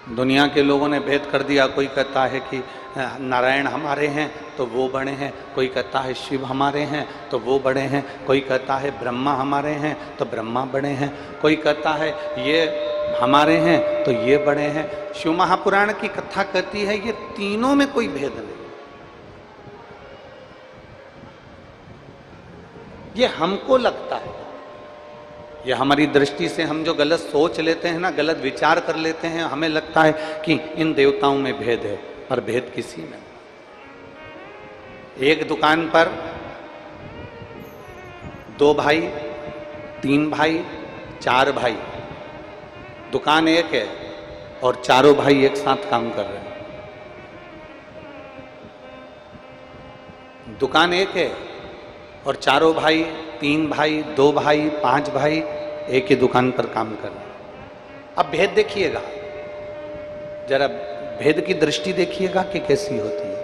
दुनिया के लोगों ने भेद कर दिया। कोई कहता है कि नारायण हमारे हैं तो वो बड़े हैं, कोई कहता है शिव हमारे हैं तो वो बड़े हैं, कोई कहता है ब्रह्मा हमारे हैं तो ब्रह्मा बड़े हैं, कोई कहता है ये हमारे हैं तो ये बड़े हैं। शिव महापुराण की कथा कहती है ये तीनों में कोई भेद नहीं। ये हमको लगता है, ये हमारी दृष्टि से हम जो गलत सोच लेते हैं ना, गलत विचार कर लेते हैं, हमें लगता है कि इन देवताओं में भेद है, पर भेद किसी में। एक दुकान पर 2 भाई, 3 भाई, 4 भाई, दुकान एक है और चारों भाई एक साथ काम कर रहे हैं। दुकान एक है और चारों भाई, 3 भाई, 2 भाई, 5 भाई एक ही दुकान पर काम कर रहे हैं। अब भेद देखिएगा, जरा भेद की दृष्टि देखिएगा कि कैसी होती है।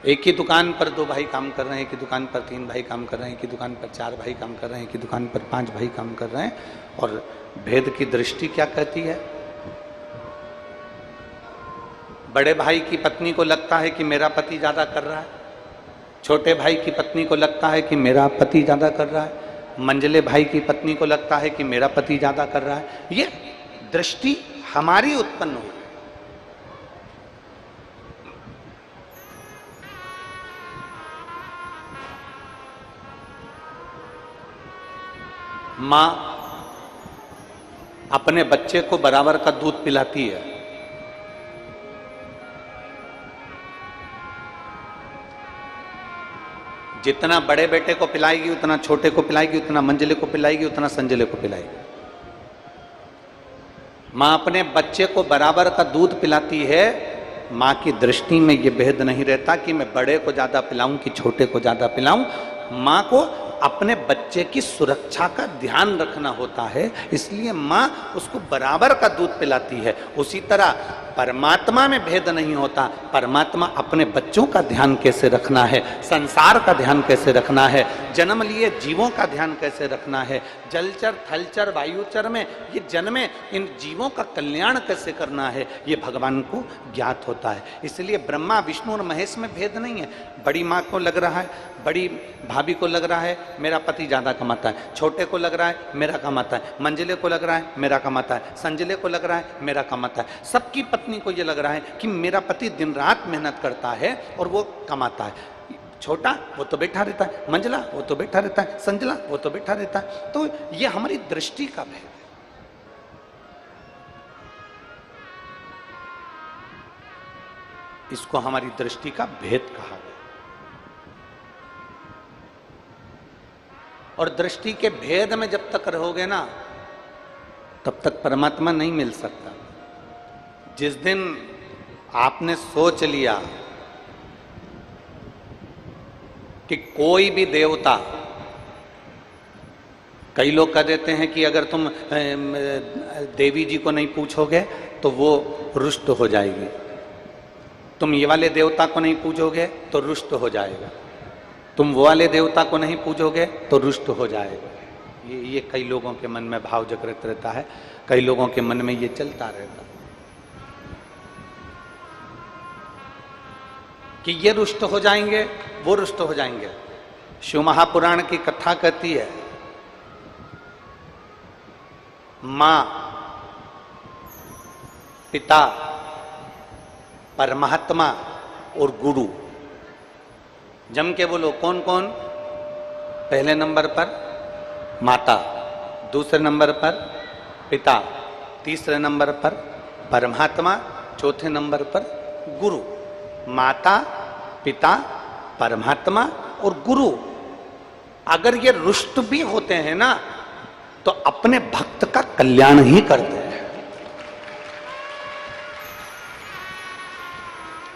एक ही दुकान पर 2 भाई काम कर रहे हैं, एक ही दुकान पर 3 भाई काम कर रहे हैं, एक ही दुकान पर 4 भाई काम कर रहे हैं, एक ही दुकान पर 5 भाई काम कर रहे हैं। और भेद की दृष्टि क्या कहती है? बड़े भाई की पत्नी को लगता है कि मेरा पति ज्यादा कर रहा है, छोटे भाई की पत्नी को लगता है कि मेरा पति ज्यादा कर रहा है, मंझले भाई की पत्नी को लगता है कि मेरा पति ज्यादा कर रहा है। ये दृष्टि हमारी उत्पन्न हुई। मां अपने बच्चे को बराबर का दूध पिलाती है। जितना बड़े बेटे को पिलाएगी उतना छोटे को पिलाएगी, उतना मंझले को पिलाएगी, उतना संजले को पिलाएगी। मां अपने बच्चे को बराबर का दूध पिलाती है। मां की दृष्टि में यह भेद नहीं रहता कि मैं बड़े को ज्यादा पिलाऊं कि छोटे को ज्यादा पिलाऊं। मां को अपने बच्चे की सुरक्षा का ध्यान रखना होता है, इसलिए मां उसको बराबर का दूध पिलाती है। उसी तरह परमात्मा में भेद नहीं होता। परमात्मा अपने बच्चों का ध्यान कैसे रखना है, संसार का ध्यान कैसे रखना है, जन्म लिए जीवों का ध्यान कैसे रखना है, जलचर थलचर वायुचर में ये जन्मे इन जीवों का कल्याण कैसे करना है, ये भगवान को ज्ञात होता है। इसलिए ब्रह्मा विष्णु और महेश में भेद नहीं है। बड़ी माँ को लग रहा है, बड़ी भाभी को लग रहा है मेरा पति ज्यादा कमाता है, छोटे को लग रहा है मेरा कमाता है, मंझले को लग रहा है मेरा कमाता है, संजले को लग रहा है मेरा कमाता है। सबकी पत्नी को यह लग रहा है कि मेरा पति दिन रात मेहनत करता है और वो कमाता है। छोटा वो तो बैठा रहता है, मंझला वो तो बैठा रहता है, संजला वो तो बैठा रहता है। तो ये हमारी दृष्टि का भेद है। इसको हमारी दृष्टि का भेद कहा गया। और दृष्टि के भेद में जब तक रहोगे ना, तब तक परमात्मा नहीं मिल सकता। जिस दिन आपने सोच लिया कि कोई भी देवता, कई लोग कह देते हैं कि अगर तुम देवी जी को नहीं पूछोगे तो वो रुष्ट हो जाएगी, तुम ये वाले देवता को नहीं पूछोगे तो रुष्ट हो जाएगा, तुम वो वाले देवता को नहीं पूजोगे तो रुष्ट हो जाएगा। ये कई लोगों के मन में भाव जागृत रहता है, कई लोगों के मन में ये चलता रहता है कि ये रुष्ट हो जाएंगे, वो रुष्ट हो जाएंगे। शिव महापुराण की कथा कहती है, मां, पिता, परमात्मा और गुरु। जम के बोलो कौन कौन? पहले नंबर पर माता, दूसरे नंबर पर पिता, तीसरे नंबर पर परमात्मा, चौथे नंबर पर गुरु। माता, पिता, परमात्मा और गुरु अगर ये रुष्ट भी होते हैं ना, तो अपने भक्त का कल्याण ही करते हैं।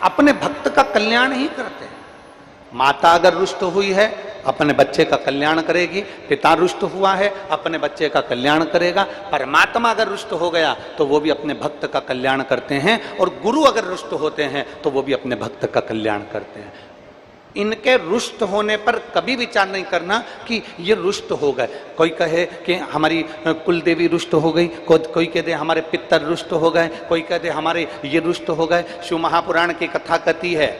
अपने भक्त का कल्याण ही करते हैं। माता अगर रुष्ट हुई है अपने बच्चे का कल्याण करेगी, पिता रुष्ट हुआ है अपने बच्चे का कल्याण करेगा, परमात्मा अगर रुष्ट हो गया तो वो भी अपने भक्त का कल्याण करते हैं, और गुरु अगर रुष्ट होते हैं तो वो भी अपने भक्त का कल्याण करते हैं। इनके रुष्ट होने पर कभी विचार नहीं करना कि ये रुष्ट हो गए। कोई कहे कि हमारी कुल देवी रुष्ट हो गई, कोई कह दे हमारे पितर रुष्ट हो गए, कोई कह दे हमारे ये रुष्ट हो गए। शिव महापुराण की कथा कहती है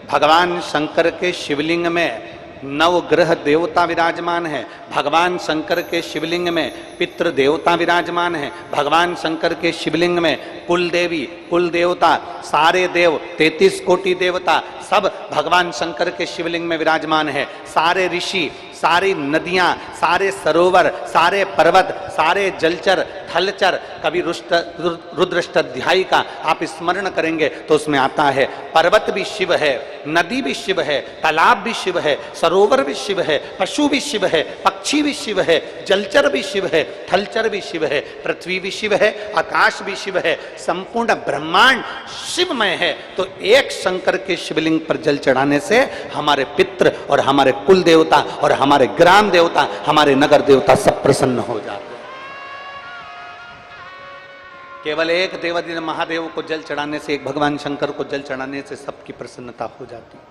भगवान शंकर के शिवलिंग में नवग्रह देवता विराजमान है, भगवान शंकर के शिवलिंग में पितृ देवता विराजमान है, भगवान शंकर के शिवलिंग में कुल देवी कुल देवता सारे देव 33 कोटि देवता सब भगवान शंकर के शिवलिंग में विराजमान है। सारे ऋषि, सारी नदियां, सारे सरोवर, सारे पर्वत, सारे जलचर थलचर। कभी रुद्राष्टाध्यायी का आप स्मरण करेंगे तो उसमें आता है पर्वत भी शिव है, नदी भी शिव है, तालाब भी शिव है, सरोवर भी शिव है, पशु भी शिव है, पक्षी भी शिव है, जलचर भी शिव है, थलचर भी शिव है, पृथ्वी भी शिव है, आकाश भी शिव है, संपूर्ण ब्रह्मांड शिवमय है। तो एक शंकर के शिवलिंग पर जल चढ़ाने से हमारे पितृ और हमारे कुल देवता और हमारे ग्राम देवता, हमारे नगर देवता सब प्रसन्न हो जाते हैं। केवल एक देवादिदेव महादेव को जल चढ़ाने से, एक भगवान शंकर को जल चढ़ाने से सबकी प्रसन्नता हो जाती है,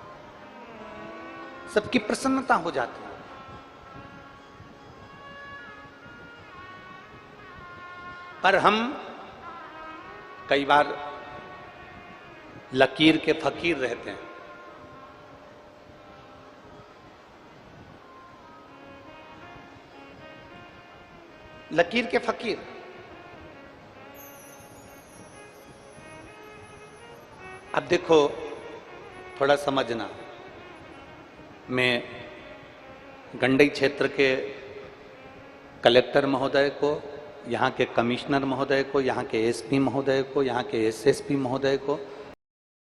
सबकी प्रसन्नता हो जाती है। पर हम कई बार लकीर के फकीर रहते हैं। लकीर के फकीर। अब देखो, थोड़ा समझना, मैं गंडई क्षेत्र के कलेक्टर महोदय को, यहाँ के कमिश्नर महोदय को, यहाँ के एसपी महोदय को, यहाँ के एसएसपी महोदय को